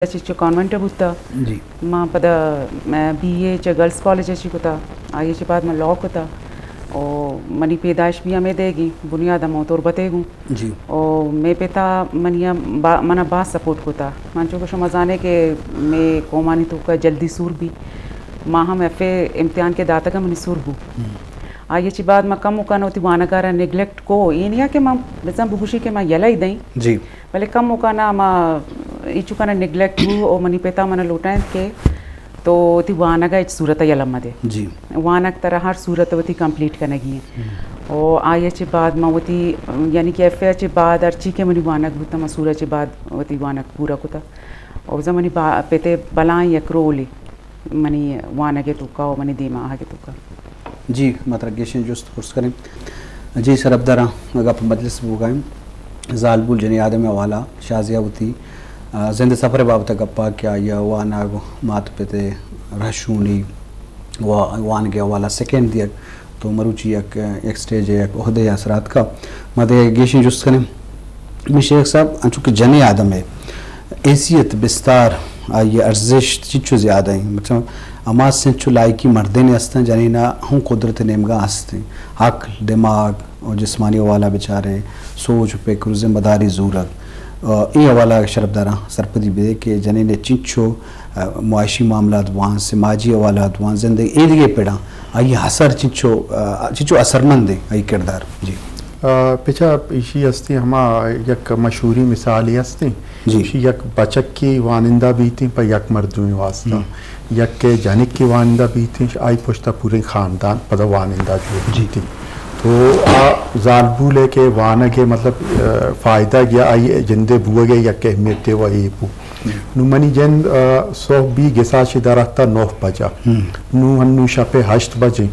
Ci convent buta जी ma pada BA च girls college अच्छी कुता आगे के बाद मैं लॉ कुता और मनी पैदाइश भी हमें देगी बुनियाद हम तौर बतेगू जी और मैं पेता मनिया मना बात सपोर्ट कुता मान चुका शो मजाने के मैं कोमानी तो का जल्दी सूर भी माँ हम एफे इम्तिहान के दाता का मनी सूर हूँ आगे ची बाद मैं कम मुकान होती वानकारा नेग्लेक्ट को ये नहीं कि मैं बेचा बुगुशी के मैं यला ही दई जी पहले कम मुकाना मैं इचुका ना नेग्लेक्ट हूँ और मनी पेता मना लौटाएं के तो ती वानगा इच सूरत यलम मदे जी वानक तरह हर सूरत वती कंप्लीट करने की और आये ची बाद मैं वती यानी कि एफ ची बाद अर्ची के मनी वानक बुता मैं सूरत ची बाद वती वानक पूरा कुता और जब मनी पेते बलाएं एक रोली मनी वानगे तुका और मनी दीमा आगे तुका जी मतलब गेशन जुस्त कोर्स करें जी सर अब्दरा अगर मजलिस बुगाएं जालबुल जनी आदम वाला शाजिया होती जिंद सफ़र बाबत गप्पा क्या या वाना मात पेते रशूनी वान गया वाला सेकेंड दिया तो मरुची एक स्टेज एक ओहदे असरात का मदे गेशन जुस्त करें मिशेख साहब चूँकि जनी आदम है हैसियत बिस्तार ये अर्जिश चिच्चू ज़्यादा है मतलब अमाज से चुलाई की मर्दे हस्तें जनीना हम कुदरत नेमगा हस्तें अक्ल दिमाग और जिस्मानी वाला बेचारे सोच पे जिम्मेदारी ज़रूरत ये वाला शरफदारा सरपदी बे के जनीने चिंचो मुआशी मामला वहाँ समाजी वाला वहाँ जिंदगी ईदगे पेड़ा ये हसर चिंचो चिंचो असरमंद है ये किरदार जी पिछा इशी हस्ती हमा यक मशहूरी मिसाल हस्ती इशी यक बचक की वानिंदा भी थी पर यक मर्दों वास्ता यक के जनिक की वानिंदा भी थी आई पुश्ता पूरे खानदान पदा वानिंदा जो जी थी तो जालबू लेके वाना के मतलब फ़ायदा गया आई जिंदे बुआ गए यक अहमियत व ये बू नुमनी जन सौ बी गिसा शिदारता 9 बजा नु हन्नु शपे 8 बजे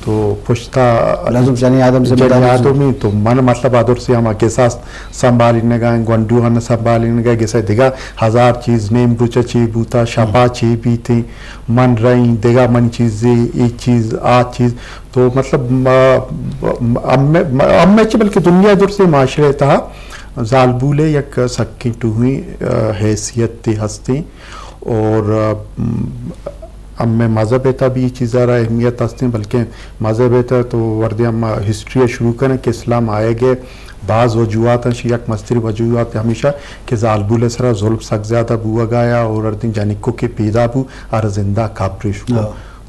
तो पुश्ता लजुब जनी आदम से में तो मन मतलब आदर से हम केसा संभालने गए गंडू हन संभालने गए गेसा दिगा 1000 चीज नेम रुचा ची बूता शपा ची भी थी मन रही दिगा मन चीजें एक चीज आ चीज तो मतलब अम्मे बल्कि दुनिया दूर से माशरे था जालबूले यक सक्की टूही हैसियत थी हस्ती और अम्मे मज़हब था भी चीज़ारा अहमियत हस्ती बल्कि मज़हब था तो वर्दे हम हिस्ट्री शुरू करें कि इस्लाम आए गए बाज़ वजूहत यक मस्तरी वजूहत हमेशा कि जालबुल सरा जुल्म सक ज़्यादा बुआ गाया और अर्दिन जानिको के पैदा बू और जिंदा काबरिश हुआ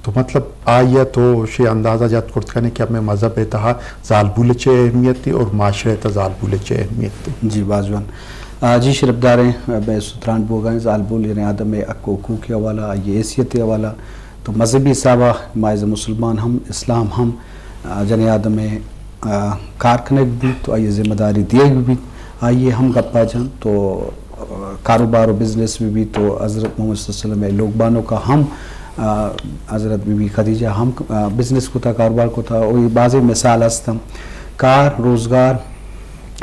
तो मतलब आया तो शे अंदाज़ा जात कुर्त करने कि हमें मज़हब था जालबुल चे अहमियत थी और माशरे था जालबुल चे अहमियत थी जी बाजवान जी शरफदारें बेसुतरान बोगाएँ जालबुल यानी आदम में अक्कू के हवाला ये हैसियत के हवाला तो मजहबी साबा माइज़ मुसलमान हम इस्लाम हम जन आदम में कारखाने भी तो आइए ज़िम्मेदारी दिए भी आइए हम गप्पा जान तो कारोबार और बिज़नेस में भी तो हज़रत मोहम्मद सल्लल्लाहु अलैहि वसल्लम लोगबानों का हम हज़रत बीबी खदीजा हम बिज़नेस को था कारोबार को था और बाज़ मिसाल हस्तम कार रोज़गार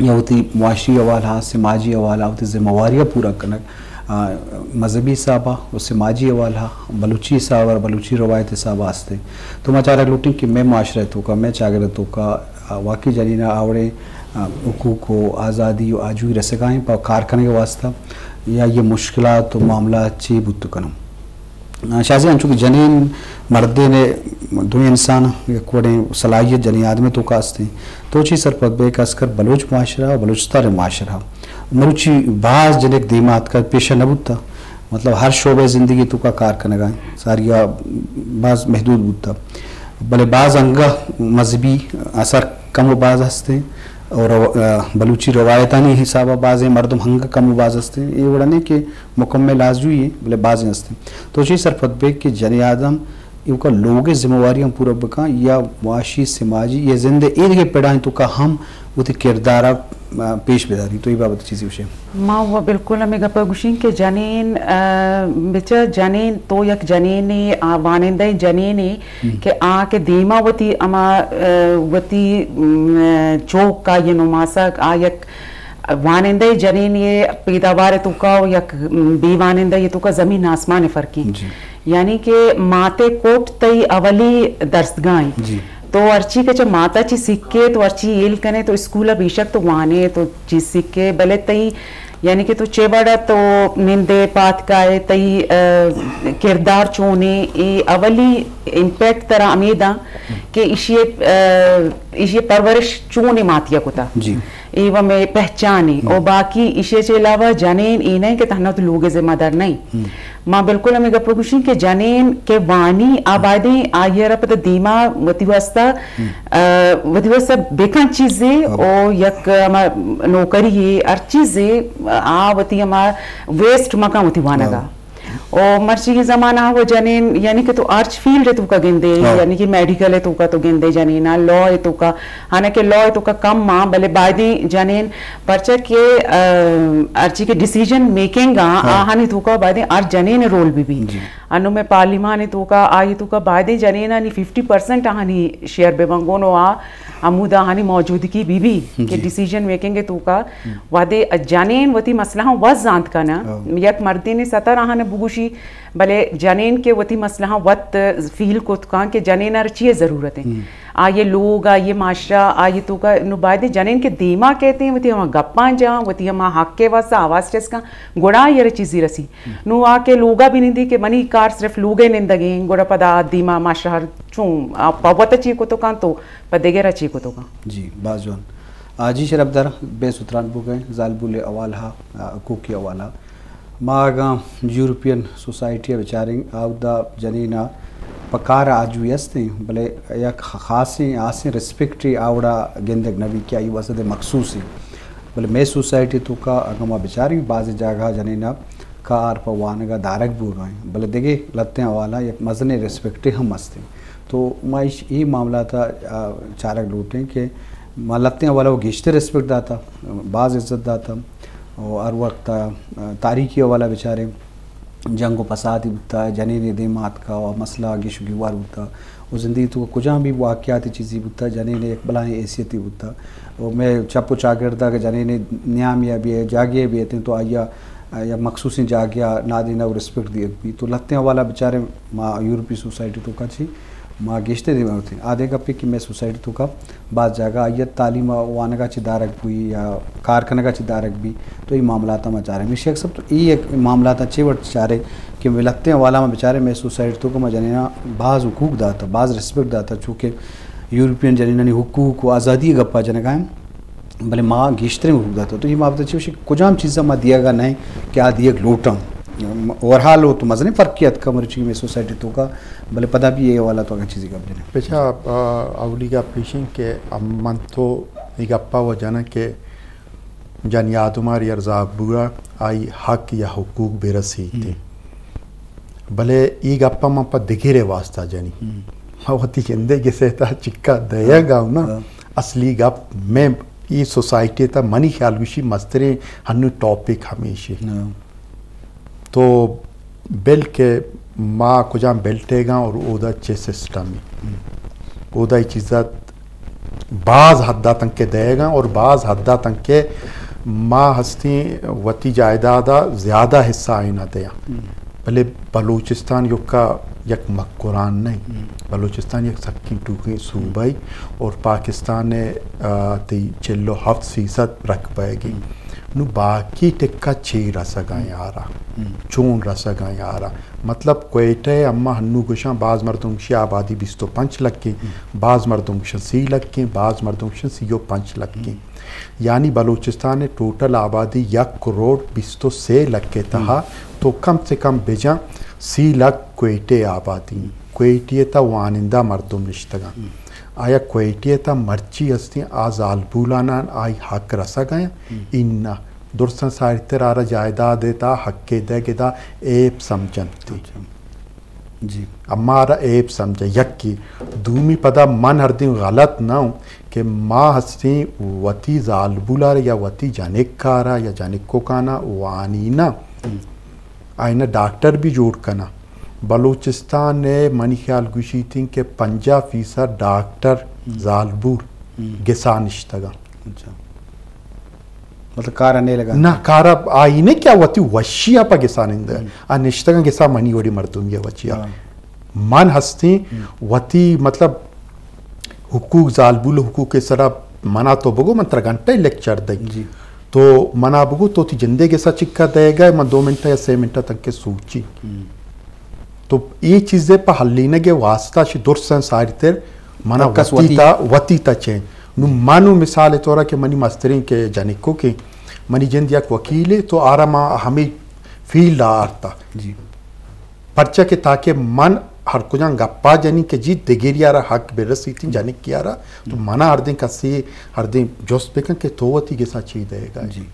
या होती मुआशी अवाला समाजी अवाला होती जिम्मेवारियाँ पूरा कनक मजहबी साहबा और समाजी अवाला बलूची साहब और बलूची रवायत साहब आस्ते तो मैं चाह रहा लूटिंग कि मैं माशरतों का मैं चागरतों का वाकई जनीना आवड़े हुकूक को आज़ादी और आजू रसगाएँ पर कारखाने के वास्ता या ये मुश्किलात तो मामला ची बुत कनम शाजी चूँकि जनीन मर्दे ने दुनिया इंसान कोड़े सलाहियत जनी आदमी तो कास्ते तो ची सर पद बेकस कर बलोच माशरा बलोचिस्तान माशरा मरुची बाज जनिक दीमात का पेशा नबूता मतलब हर शोबे ज़िंदगी तो का कारखाना गाएँ सारिया बाज महदूद बुता भले बाज अंगा मजहबी असर कम बाज हंसते और बलूची रवायतानी हिसाब बाज़ मर्दम हंग कम बाज हंसते ये बड़ा नहीं कि मुकम्मल आजू ही बोले बाज हंसते तो ची सर फतबे कि जन आदम इनका लोग जिम्मेवारियाँ पूरा बका या मुआशी समाजी ये जिंदे ईद के पेड़ा तो का हम उति किरदारा पेश बेदारी तो ये बाबत चीज़ विषय माँ वो बिल्कुल हमें गप्पा गुशीन के जनीन बिचा जनीन तो यक जनीनी वानिंदा जनीनी के आ के दीमा वती अमा वती चौक का ये नुमासक आ यक वानिंदा जनीन ये पैदावार तो का यक बी वानिंदा ये तो का ज़मीन आसमान फ़र्की यानी कि माते कोट तई अवली दर्सगाएं तो अर्ची के जब माता ची सिक्के तो अर्ची येल कने तो स्कूल बेशक तो वाने तो चीज सिक्के भले तई यानी कि तो चेवड़ा तो निंदे पात काय तई किरदार चोने ए अवली इम्पैक्ट तरह अमीदा कि इशे परवरिश चोने मातिया कुता जी एवं में पहचाने और बाकी इशे के अलावा जनेन ई नहीं कि तहना तो लोग जिम्मेदार नहीं माँ बिल्कुल हमें गपुशी के जनेन के वानी आबादी आयर पता दीमा वतिवस्ता बेकन चीजें और यक नौकरी है हर चीजें आ वती हमार वेस्ट मका वती वानगा और मर्ची के जमाना वो जनेन यानी कि तो आर्च फील्ड है तुका गिंदे यानी कि मेडिकल है तुका तो गिंदे जनेना लॉ है तुका हालांकि लॉ है तुका कम माँ भले बायदी जनेन परचा के अर्ची के डिसीजन मेकिंग हानि तुका बायदी आर्च जनेन रोल भी अनु में पार्लिमान है तुका आई तुका बायदी जनेना नी 50% हानि शेयर बेबंगोनो अमुदा हानि मौजूदगी बीबी के डिसीजन मेकिंग है तुका वादे जनेन वती मसला वज जानत का ना यक मर्दी ने सतर हाने बुगुशी भले जनेन के वती मसला वत फील को तुका के जनेन अर्ची जरूरत है आ ये लोग आ ये माशरा आ ये तुका नुबादे जनेन के दीमा कहते हैं वती हम गप्पा जा वती हम हक के वास्ता आवाज टेस का गुड़ा ये चीज़ी रसी नु आ के लोगा भी नहीं दी के मनी कार सिर्फ लोगे निंदगे गुड़ा पदा दीमा माशरा चूं पवत ची को तो कां तो पदेगेरा ची को तो कां जी बाजवन आजी शरबदर बेसुतरान बुगे जालबुले अवाला कुकी अवाला मागा यूरोपियन सोसाइटी बेचारिंग आवदा जनीना पकार आजू यस्ते भले या खासी आसे रिस्पेक्टी आवड़ा गेंदक नबी क्या ये वसद मखसूस है भले मैं सोसाइटी तो का अगमा बेचारी बाज़ जगह जनीना कार पवानगा दारक बू गए भले देखे लत्ते वाला एक मजने रिस्पेक्टे हम मस्ते तो माइश ये मामला था चारक लूटें कि लत्ते वाला वो घिश्ते रिस्पेक्ट दाता बाज़ इज्जत दाता और वक्त तारीखी वाला बेचारे जंग फसाद होता है जनीन देमात का और मसला गिशुगिवार होता और ज़िंदगी तो कुछ भी वाक़याती चीज़ें होता है जनीन एक बलाएँ हैसियती होता और मैं चप्पू चागिरदा के जनीन न्याम या भी है जागिए भी हैं तो आया या मखसूसी जागिया ना देना और रिस्पेक्ट दिए भी तो लत्ते वाला बेचारे माँ यूरोपीय सोसाइटी तो का छी माँ गेश्ते दे होते आधे कपे की मैं सोसाइटी तो का बात जागा आयत तालीम वाने का चिदारक भी या कारखाना का चिदारक भी तो ये मामला था मैं चाह रहे मिशेक सब तो ये एक मामला था चेवट चाह रहे कि मिलते वाला में बेचारे मैं सोसाइटी तो को मैं जनेना बाज़ हुकूक दाता बाज़ रिस्पेक्ट दाता चूँकि यूरोपियन जनेना ने हुकूक आज़ादी गप्पा जनगा भले माँ गेश्ते में हुकूक दाता तो ये मामला चाहिए कुछ आम चीज़ें मैं दिया गा नहीं क्या दिए लोटम ओवरहाल हो तो मज़ने फ़र्क किया था मर्ची में सोसाइटी तो का भले पता भी ये वाला तो अगर चीज़ का बने पेशा अवली का पेशिंग के अम्मन तो एक अप्पा वो जाना के जन यादुमार यर्जा बुरा आई हक या हुकूक बेरसी थे भले एक अप्पा मप्पा दिखे रे वास्ता जानी होती चंदे के सहता चिक्का दया गाँव ना असली गप में ये सोसाइटी था मनी ख्याल विशी मस्तरे हन्नू टॉपिक हमेशा तो बेल के माँ कुछ बेल्टेगा और ओदा चे सिस्टम में ओदा चीज़त बाज़ हद्दा तक के देगा और बाज़ हद्दा तक के माँ हस्ती वती जायदादा ज़्यादा हिस्सा आईना दिया भले बलूचिस्तान युग का यक मक्कुरान नहीं बलूचिस्तान एक सक्की टूकी सूबाई और पाकिस्तान ने ती चिल्लो 7% रख पाएगी नु बाकी टिक्का 6 रसगा यारा चून रसगा यारा मतलब कोयटे अम्मा हन्नू गुशा बाज़ मर्दुंशी आबादी 25 लाख की बाज़ मर्दुंश 30 लाख की बाज़ मर्दुंश 5 लाख की यानी बलूचिस्तान ने टोटल आबादी 1 करोड़ 23 लाख के तहा तो कम से कम बेजा 30 लाख कोयटे आबादी कोयटियता वानिंदा मर्दुम निश्तगा आया कोयटियता मर्ची हस्ती आज आलबूलाना आई हक रसा गया इन्ना दुर्सन साहित्य आरा जायदाद देता हक के दे के दा एप समझती जी अम्मारा एप समझे यक्की दूमी पदा मन हर दिन गलत ना हो कि माँ हस्ती वती जालबुला या वती जानिक कारा या जानिक को काना वानी ना आईना डॉक्टर भी जोड़ कना बलूचिस्तान ने मनी ख्याल गुशी थी कि 50% डॉक्टर जालबूर गिसा निश्तगा अच्छा मतलब कार ने लगा ना कारा आई ने क्या वती वशिया पा गिसा निंदा आ निश्तगा गिसा मनी वडी मर्दुम ये वचिया मन हस्ती वती मतलब हुकूक जालबूल हुकूक के सरा मना तो बगो मंत्र घंटे लेक्चर दई तो मना बगू तो थी जिंदगी सा चिक्का देगा मैं 2 मिनट या 6 मिनट तक के सूची तो ये चीजें पर हल्लीने के वास्ता शि दुर्सन सारितर मना वतीता चेंज नु मानु मिसाल तौर के मनी मस्तरी के जनिको के मनी जिंद यक वकील तो आरामा हमें फील्ड आरता जी पर्चा के ताकि मन हर कुछ गप्पा जानी के जी देगेरियारा हक बेरसी थी जाने कियारा तो मना हर दिन कसी हर दिन जोश बेकन के तोवती के साथ चीज देगा जी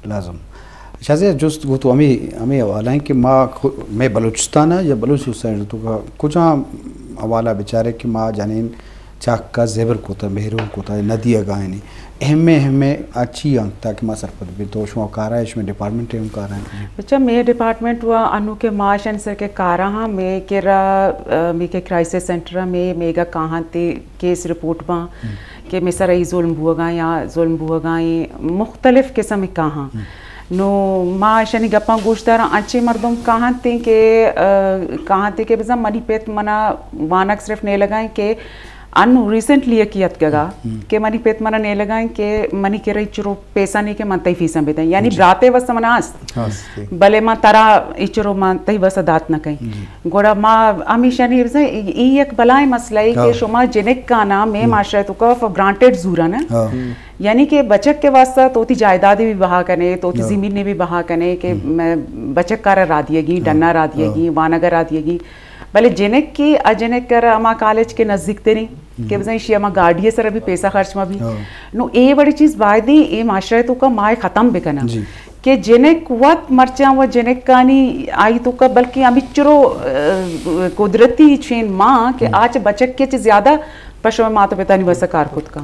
लाजम शायद जोस्त वो तो हमें हवाला है कि मैं बलूचिस्तान है या बलूच हुसैन तो का कुछ हवाला बेचारे कि माँ जानीन चाक का जेबर को था मेहरून को था नदी गायनी अहमे अच्छी अंक ताकि माँ सरपत भी तो शो कारा है इसमें डिपार्टमेंट है उनका रहा है अच्छा मे डिपार्टमेंट हुआ अनु के माशन सर के कारा हाँ मे के क्राइसिस सेंटर में मेगा कहाँ ते केस रिपोर्ट बा के में सर जुल्म हुआ या जुल्म हुआ मुख्तलिफ किस्म कहाँ नो माँ शनि गप्पा गोश्तारा अच्छे मर्दों कहाँ थे के बजा मनी पेत मना वानक सिर्फ नहीं लगाएं के अनु रिसेंटली कियत गगा के मनी पेत मना नहीं लगाएं के मनी के रही चुरो पैसा नहीं के मनते फीसा बेते यानी ब्राते वस्त मना भले माँ तारा इचरो मनते वस्त दात न कहीं गोड़ा माँ हमेशा नहीं बजा ये एक बलाए मसला है कि शुमा जिनेक का नाम में माशरा तो का फॉर ग्रांटेड जूरा ना यानी कि बचक के वास्ता तोती जायदाद भी बहा कने तोती जमीन ने भी बहा कने के बचक कार रा दिएगी डन्ना रा दिएगी वानगर रा दिएगी भले जिनेक की अजनेक कर अमा कॉलेज के नजदीक तेरी के बजाय शी अमा गाड़िए सर अभी पैसा खर्च में भी नो ये बड़ी चीज बायदी ये माशरा तो का माय खत्म भी करना कि जिनेक वत मर्चा वो जिनेक कानी आई तो का बल्कि अमी चुरो कुदरती चेन माँ के आज बचक के ज्यादा पशु माता पिता नहीं वैसा कार खुद का